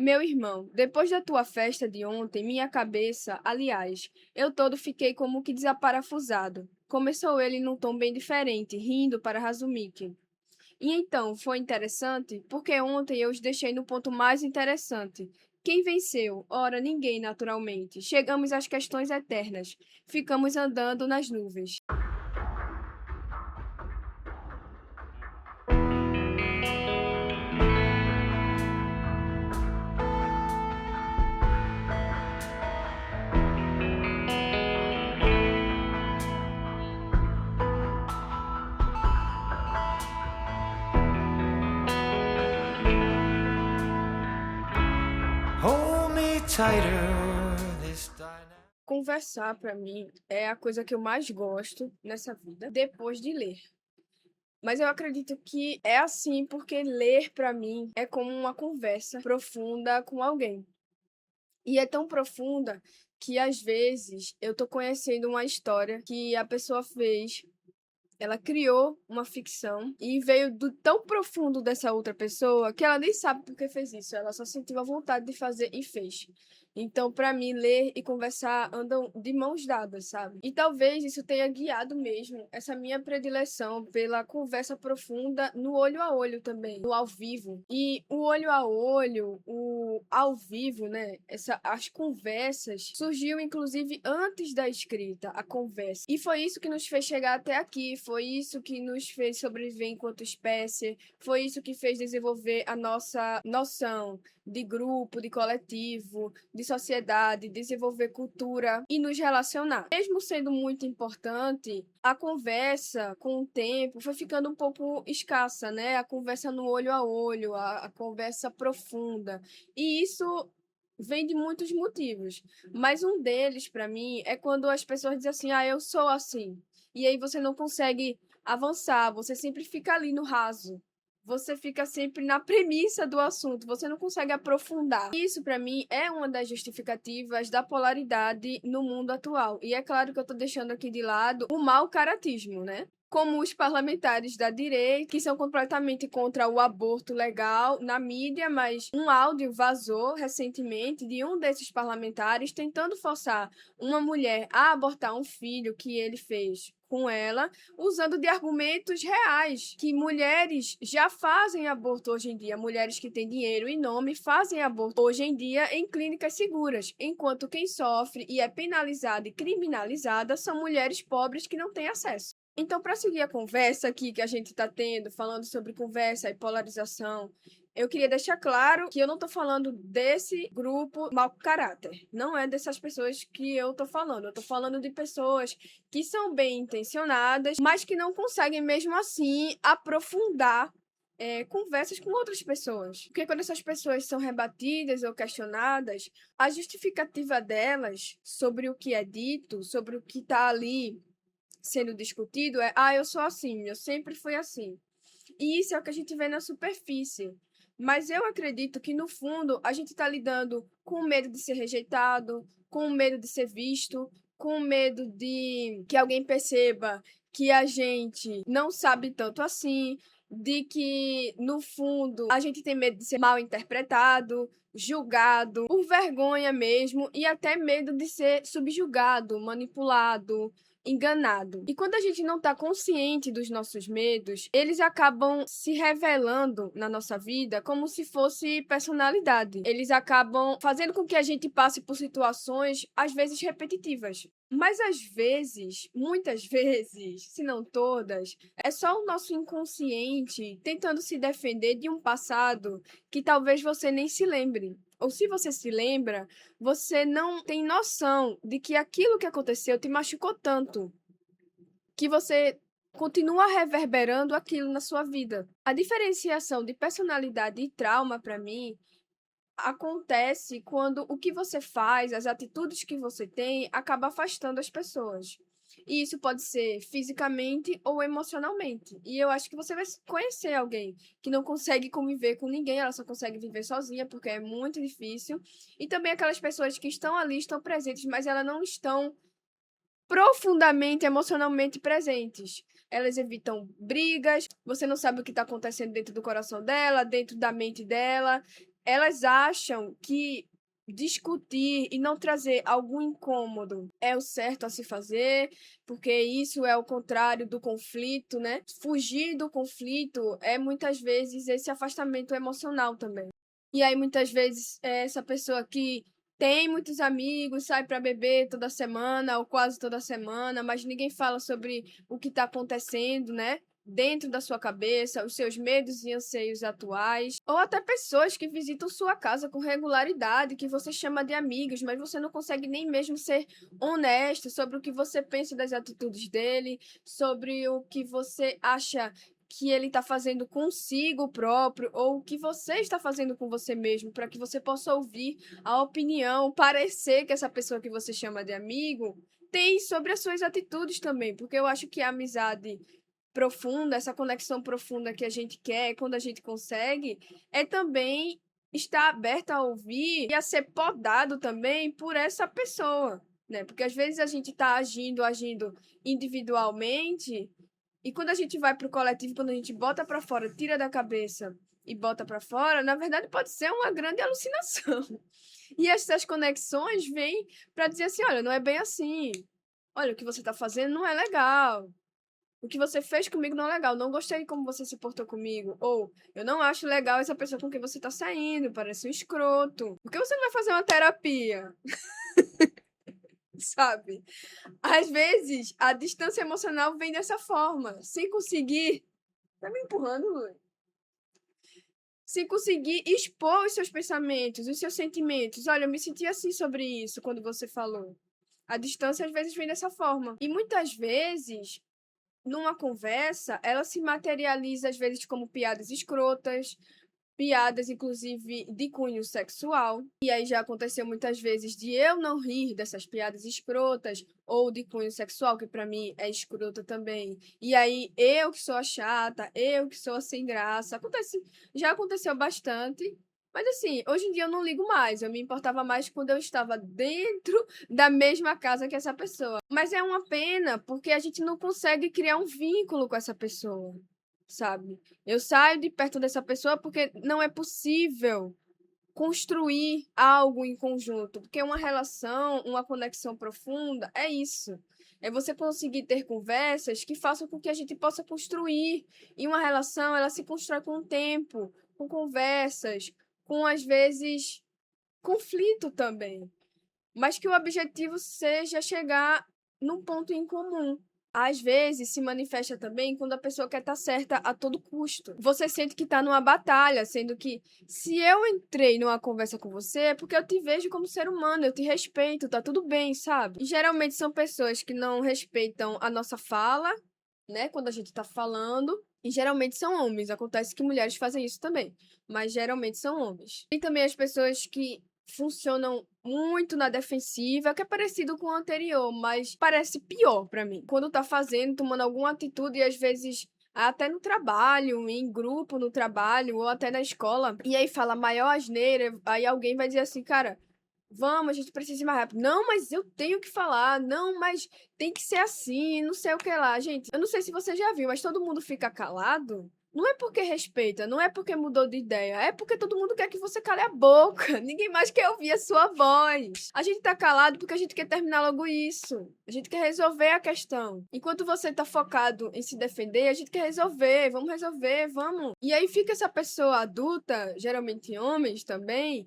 Meu irmão, depois da tua festa de ontem, minha cabeça, aliás, eu todo fiquei como que desaparafusado. Começou ele num tom bem diferente, rindo para Razumiki. E então, foi interessante, porque ontem eu os deixei no ponto mais interessante. Quem venceu? Ora, ninguém, naturalmente. Chegamos às questões eternas. Ficamos andando nas nuvens. Hold me tighter this time. Conversar, para mim, é a coisa que eu mais gosto nessa vida, depois de ler. Mas eu acredito que é assim porque ler, para mim, é como uma conversa profunda com alguém. E é tão profunda que, às vezes, eu tô conhecendo uma história que a pessoa fez. Ela criou uma ficção e veio do tão profundo dessa outra pessoa que ela nem sabe por que fez isso. Ela só sentiu a vontade de fazer e fez. Então, para mim, ler e conversar andam de mãos dadas, sabe? E talvez isso tenha guiado mesmo essa minha predileção pela conversa profunda no olho a olho também, no ao vivo. E o olho a olho, o ao vivo, né? As conversas surgiu inclusive antes da escrita, a conversa. E foi isso que nos fez chegar até aqui, foi isso que nos fez sobreviver enquanto espécie, foi isso que fez desenvolver a nossa noção de grupo, de coletivo, de sociedade, desenvolver cultura e nos relacionar. Mesmo sendo muito importante, a conversa, com o tempo, foi ficando um pouco escassa, né? A conversa no olho a olho, a conversa profunda. E isso vem de muitos motivos. Mas um deles, para mim, é quando as pessoas dizem assim: ah, eu sou assim. E aí você não consegue avançar, você sempre fica ali no raso. Você fica sempre na premissa do assunto, você não consegue aprofundar. Isso, para mim, é uma das justificativas da polaridade no mundo atual. E é claro que eu estou deixando aqui de lado o mau caratismo, né? Como os parlamentares da direita, que são completamente contra o aborto legal na mídia, mas um áudio vazou recentemente de um desses parlamentares tentando forçar uma mulher a abortar um filho que ele fez com ela, usando de argumentos reais, que mulheres já fazem aborto hoje em dia, mulheres que têm dinheiro e nome fazem aborto hoje em dia em clínicas seguras, enquanto quem sofre e é penalizada e criminalizada são mulheres pobres que não têm acesso. Então, para seguir a conversa aqui que a gente está tendo, falando sobre conversa e polarização, eu queria deixar claro que eu não estou falando desse grupo mau caráter. Não é dessas pessoas que eu estou falando. Eu estou falando de pessoas que são bem intencionadas, mas que não conseguem mesmo assim aprofundar conversas com outras pessoas. Porque quando essas pessoas são rebatidas ou questionadas, a justificativa delas sobre o que é dito, sobre o que está ali sendo discutido é: ah, eu sou assim, eu sempre fui assim. E isso é o que a gente vê na superfície. Mas eu acredito que, no fundo, a gente está lidando com o medo de ser rejeitado, com o medo de ser visto, com o medo de que alguém perceba que a gente não sabe tanto assim, de que, no fundo, a gente tem medo de ser mal interpretado, julgado, por vergonha mesmo, e até medo de ser subjugado, manipulado, enganado. E quando a gente não está consciente dos nossos medos, eles acabam se revelando na nossa vida como se fosse personalidade. Eles acabam fazendo com que a gente passe por situações, às vezes, repetitivas. Mas às vezes, muitas vezes, se não todas, é só o nosso inconsciente tentando se defender de um passado que talvez você nem se lembre. Ou se você se lembra, você não tem noção de que aquilo que aconteceu te machucou tanto que você continua reverberando aquilo na sua vida. A diferenciação de personalidade e trauma, para mim, acontece quando o que você faz, as atitudes que você tem, acaba afastando as pessoas. E isso pode ser fisicamente ou emocionalmente. E eu acho que você vai conhecer alguém que não consegue conviver com ninguém, ela só consegue viver sozinha, porque é muito difícil. E também aquelas pessoas que estão ali, estão presentes, mas elas não estão profundamente emocionalmente presentes. Elas evitam brigas, você não sabe o que está acontecendo dentro do coração dela, dentro da mente dela. elas acham que discutir e não trazer algum incômodo é o certo a se fazer, porque isso é o contrário do conflito, né? Fugir do conflito é muitas vezes esse afastamento emocional também. E aí muitas vezes é essa pessoa que tem muitos amigos, sai para beber toda semana ou quase toda semana, mas ninguém fala sobre o que está acontecendo, né? Dentro da sua cabeça, os seus medos e anseios atuais, ou até pessoas que visitam sua casa com regularidade, que você chama de amigos, mas você não consegue nem mesmo ser honesto sobre o que você pensa das atitudes dele, sobre o que você acha que ele está fazendo consigo próprio, ou o que você está fazendo com você mesmo, para que você possa ouvir a opinião, parecer que essa pessoa que você chama de amigo tem sobre as suas atitudes também, porque eu acho que a amizade profunda, essa conexão profunda que a gente quer, quando a gente consegue, é também estar aberta a ouvir e a ser podado também por essa pessoa, né? Porque às vezes a gente está agindo individualmente, e quando a gente vai para o coletivo, quando a gente bota para fora, tira da cabeça e bota para fora, na verdade pode ser uma grande alucinação. E essas conexões vêm para dizer assim, olha, não é bem assim. Olha, o que você está fazendo não é legal. O que você fez comigo não é legal. Não gostei de como você se portou comigo. Ou, eu não acho legal essa pessoa com quem você tá saindo. Parece um escroto. Por que você não vai fazer uma terapia? Sabe? Às vezes, a distância emocional vem dessa forma. Sem conseguir... Tá me empurrando, Lu? Sem conseguir expor os seus pensamentos, os seus sentimentos. Olha, eu me senti assim sobre isso quando você falou. A distância, às vezes, vem dessa forma. E muitas vezes numa conversa, ela se materializa às vezes como piadas escrotas, piadas inclusive de cunho sexual. E aí já aconteceu muitas vezes de eu não rir dessas piadas escrotas ou de cunho sexual, que para mim é escrota também. E aí eu que sou a chata, eu que sou a sem graça. Já aconteceu bastante. Mas assim, hoje em dia eu não ligo mais. Eu me importava mais quando eu estava dentro da mesma casa que essa pessoa. Mas é uma pena, porque a gente não consegue criar um vínculo com essa pessoa, sabe? Eu saio de perto dessa pessoa porque não é possível construir algo em conjunto. Porque uma relação, uma conexão profunda, é isso. É você conseguir ter conversas que façam com que a gente possa construir. E uma relação, ela se constrói com o tempo, com conversas, com, às vezes, conflito também. Mas que o objetivo seja chegar num ponto em comum. Às vezes se manifesta também quando a pessoa quer estar certa a todo custo. Você sente que está numa batalha, sendo que se eu entrei numa conversa com você é porque eu te vejo como ser humano, eu te respeito, tá tudo bem, sabe? E geralmente são pessoas que não respeitam a nossa fala, né, quando a gente tá falando. E geralmente são homens. Acontece que mulheres fazem isso também, mas geralmente são homens. E também as pessoas que funcionam muito na defensiva, que é parecido com o anterior, mas parece pior pra mim. Quando tá fazendo, tomando alguma atitude e às vezes até no trabalho, em grupo no trabalho ou até na escola, e aí fala maior asneira, aí alguém vai dizer assim, cara, vamos, a gente precisa ir mais rápido. Não, mas eu tenho que falar. Não, mas tem que ser assim, não sei o que lá. Gente, eu não sei se você já viu, mas todo mundo fica calado. Não é porque respeita, não é porque mudou de ideia, é porque todo mundo quer que você cale a boca. Ninguém mais quer ouvir a sua voz. A gente tá calado porque a gente quer terminar logo isso. A gente quer resolver a questão. Enquanto você tá focado em se defender, a gente quer resolver, vamos. E aí fica essa pessoa adulta, geralmente homens também,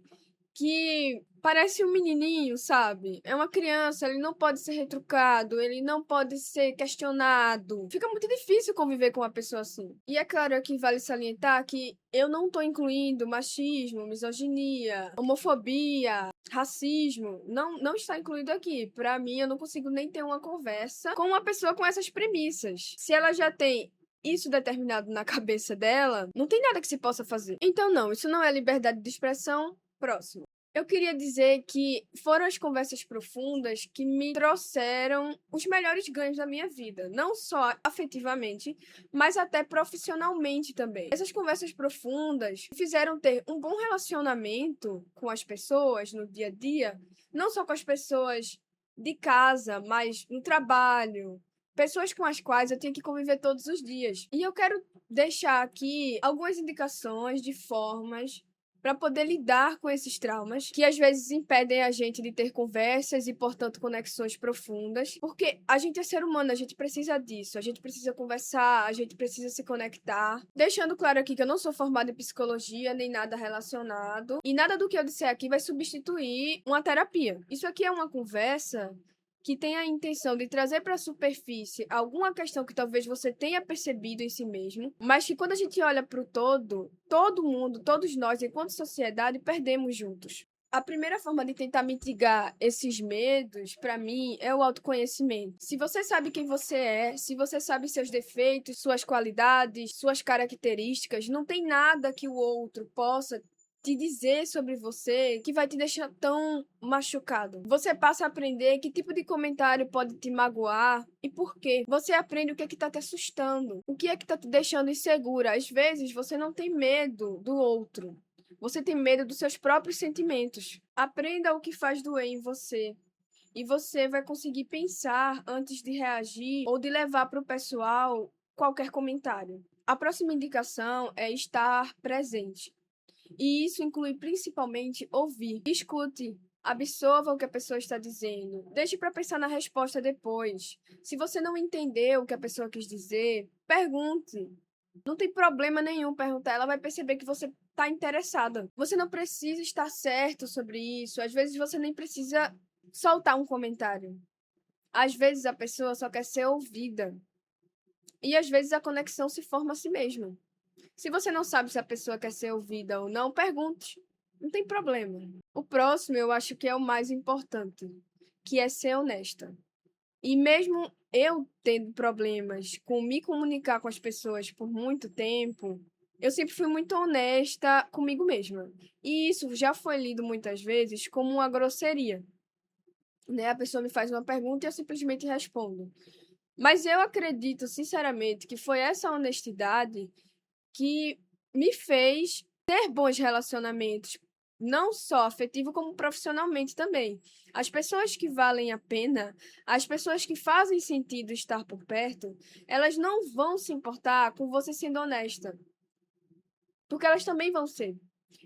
que parece um menininho, sabe? É uma criança, ele não pode ser retrucado, ele não pode ser questionado. Fica muito difícil conviver com uma pessoa assim. E é claro que vale salientar que eu não tô incluindo machismo, misoginia, homofobia, racismo. Não está incluído aqui. Pra mim, eu não consigo nem ter uma conversa com uma pessoa com essas premissas. Se ela já tem isso determinado na cabeça dela, não tem nada que se possa fazer. Então, não, isso não é liberdade de expressão. Próximo. Eu queria dizer que foram as conversas profundas que me trouxeram os melhores ganhos da minha vida, não só afetivamente, mas até profissionalmente também. Essas conversas profundas fizeram ter um bom relacionamento com as pessoas no dia a dia, não só com as pessoas de casa, mas no trabalho, pessoas com as quais eu tenho que conviver todos os dias. E eu quero deixar aqui algumas indicações de formas para poder lidar com esses traumas, que às vezes impedem a gente de ter conversas e, portanto, conexões profundas, porque a gente é ser humano, a gente precisa disso, a gente precisa conversar, a gente precisa se conectar. Deixando claro aqui que eu não sou formada em psicologia, nem nada relacionado, e nada do que eu disser aqui vai substituir uma terapia. Isso aqui é uma conversa que tem a intenção de trazer para a superfície alguma questão que talvez você tenha percebido em si mesmo, mas que quando a gente olha para o todo, todo mundo, todos nós, enquanto sociedade, perdemos juntos. A primeira forma de tentar mitigar esses medos, para mim, é o autoconhecimento. Se você sabe quem você é, se você sabe seus defeitos, suas qualidades, suas características, não tem nada que o outro possa te dizer sobre você que vai te deixar tão machucado. Você passa a aprender que tipo de comentário pode te magoar e por quê. Você aprende o que é que tá te assustando, o que é que tá te deixando insegura. Às vezes você não tem medo do outro. Você tem medo dos seus próprios sentimentos. Aprenda o que faz doer em você. E você vai conseguir pensar antes de reagir ou de levar para o pessoal qualquer comentário. A próxima indicação é estar presente. E isso inclui principalmente ouvir. Escute, absorva o que a pessoa está dizendo. Deixe para pensar na resposta depois. Se você não entendeu o que a pessoa quis dizer, pergunte. Não tem problema nenhum perguntar, ela vai perceber que você está interessada. Você não precisa estar certo sobre isso. Às vezes você nem precisa soltar um comentário. Às vezes a pessoa só quer ser ouvida. E às vezes a conexão se forma a si mesma. Se você não sabe se a pessoa quer ser ouvida ou não, pergunte. Não tem problema. O próximo eu acho que é o mais importante, que é ser honesta. E mesmo eu tendo problemas com me comunicar com as pessoas por muito tempo, eu sempre fui muito honesta comigo mesma. E isso já foi lido muitas vezes como uma grosseria. Né? A pessoa me faz uma pergunta e eu simplesmente respondo. Mas eu acredito, sinceramente, que foi essa honestidade que me fez ter bons relacionamentos, não só afetivo, como profissionalmente também. As pessoas que valem a pena, as pessoas que fazem sentido estar por perto, elas não vão se importar com você sendo honesta, porque elas também vão ser.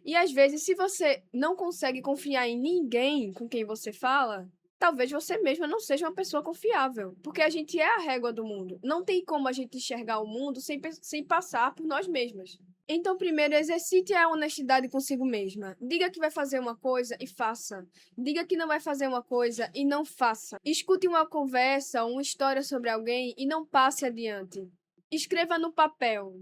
E às vezes, se você não consegue confiar em ninguém com quem você fala, talvez você mesma não seja uma pessoa confiável, porque a gente é a régua do mundo. Não tem como a gente enxergar o mundo sem passar por nós mesmas. Então, primeiro, exercite a honestidade consigo mesma. Diga que vai fazer uma coisa e faça. Diga que não vai fazer uma coisa e não faça. Escute uma conversa ou uma história sobre alguém e não passe adiante. Escreva no papel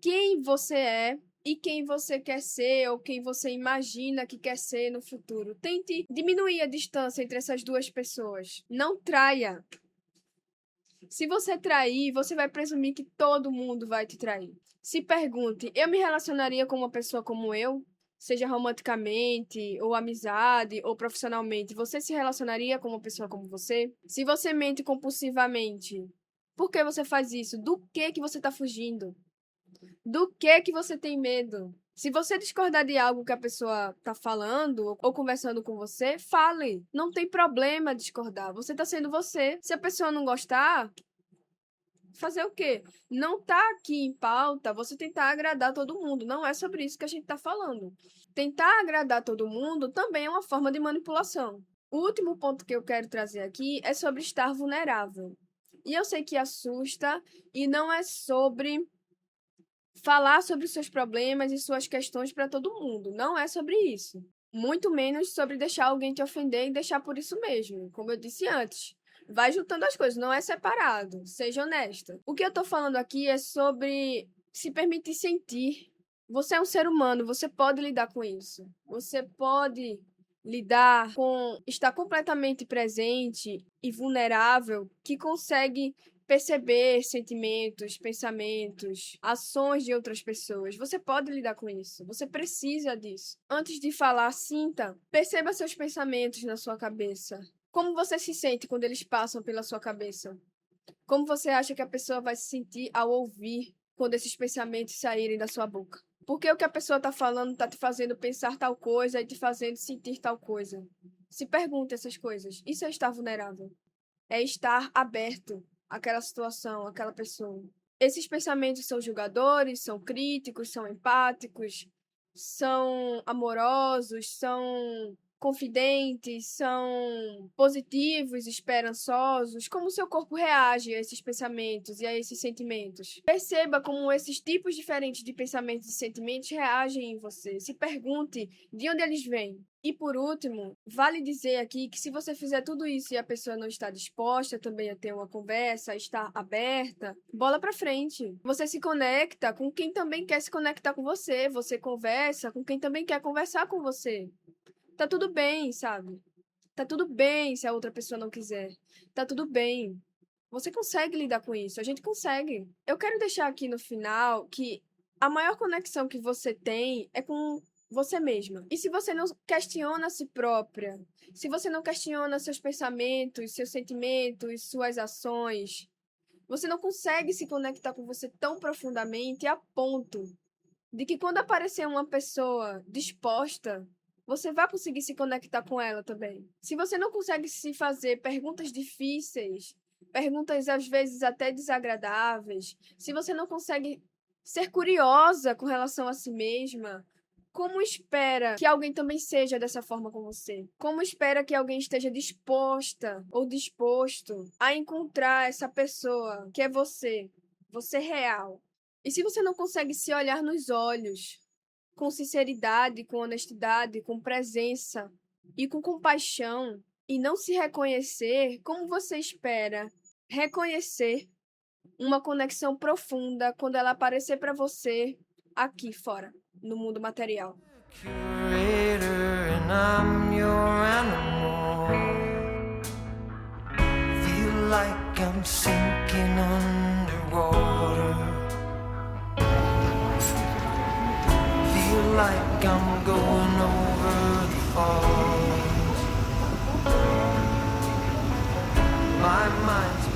quem você é e quem você quer ser ou quem você imagina que quer ser no futuro. Tente diminuir a distância entre essas duas pessoas. Não traia. Se você trair, você vai presumir que todo mundo vai te trair. Se pergunte: eu me relacionaria com uma pessoa como eu? Seja romanticamente, ou amizade, ou profissionalmente, você se relacionaria com uma pessoa como você? Se você mente compulsivamente, por que você faz isso? Do que você está fugindo? Do que você tem medo? Se você discordar de algo que a pessoa tá falando ou conversando com você, fale. Não tem problema discordar. Você tá sendo você. Se a pessoa não gostar, fazer o quê? Não tá aqui em pauta você tentar agradar todo mundo. Não é sobre isso que a gente tá falando. Tentar agradar todo mundo também é uma forma de manipulação. O último ponto que eu quero trazer aqui é sobre estar vulnerável. E eu sei que assusta e não é sobre falar sobre os seus problemas e suas questões para todo mundo. Não é sobre isso. Muito menos sobre deixar alguém te ofender e deixar por isso mesmo. Como eu disse antes. Vai juntando as coisas, não é separado. Seja honesta. O que eu tô falando aqui é sobre se permitir sentir. Você é um ser humano, você pode lidar com isso. Você pode lidar com estar completamente presente e vulnerável, que consegue perceber sentimentos, pensamentos, ações de outras pessoas. Você pode lidar com isso. Você precisa disso. Antes de falar, sinta. Perceba seus pensamentos na sua cabeça. Como você se sente quando eles passam pela sua cabeça? Como você acha que a pessoa vai se sentir ao ouvir quando esses pensamentos saírem da sua boca? Porque o que a pessoa está falando está te fazendo pensar tal coisa e te fazendo sentir tal coisa. Se pergunte essas coisas. Isso é estar vulnerável. É estar aberto àquela situação, àquela pessoa. Esses pensamentos são julgadores, são críticos, são empáticos. são amorosos, são confidentes, são positivos, esperançosos, como o seu corpo reage a esses pensamentos e a esses sentimentos. Perceba como esses tipos diferentes de pensamentos e sentimentos reagem em você. Se pergunte de onde eles vêm. E por último, vale dizer aqui que se você fizer tudo isso e a pessoa não está disposta também a ter uma conversa, a estar aberta, bola pra frente. Você se conecta com quem também quer se conectar com você. Você conversa com quem também quer conversar com você. Tá tudo bem, sabe? Tá tudo bem se a outra pessoa não quiser. Tá tudo bem. Você consegue lidar com isso. A gente consegue. Eu quero deixar aqui no final que a maior conexão que você tem é com você mesma. E se você não questiona a si própria, se você não questiona seus pensamentos, seus sentimentos, suas ações, você não consegue se conectar com você tão profundamente a ponto de que quando aparecer uma pessoa disposta, você vai conseguir se conectar com ela também. Se você não consegue se fazer perguntas difíceis, perguntas às vezes até desagradáveis, se você não consegue ser curiosa com relação a si mesma, como espera que alguém também seja dessa forma com você? Como espera que alguém esteja disposta ou disposto a encontrar essa pessoa que é você, você real? E se você não consegue se olhar nos olhos, com sinceridade, com honestidade, com presença e com compaixão, e não se reconhecer, como você espera reconhecer uma conexão profunda quando ela aparecer para você aqui fora, no mundo material? Curator, and I'm your animal. Feel like I'm sinking underwater. Feel like I'm going over the falls. My mind's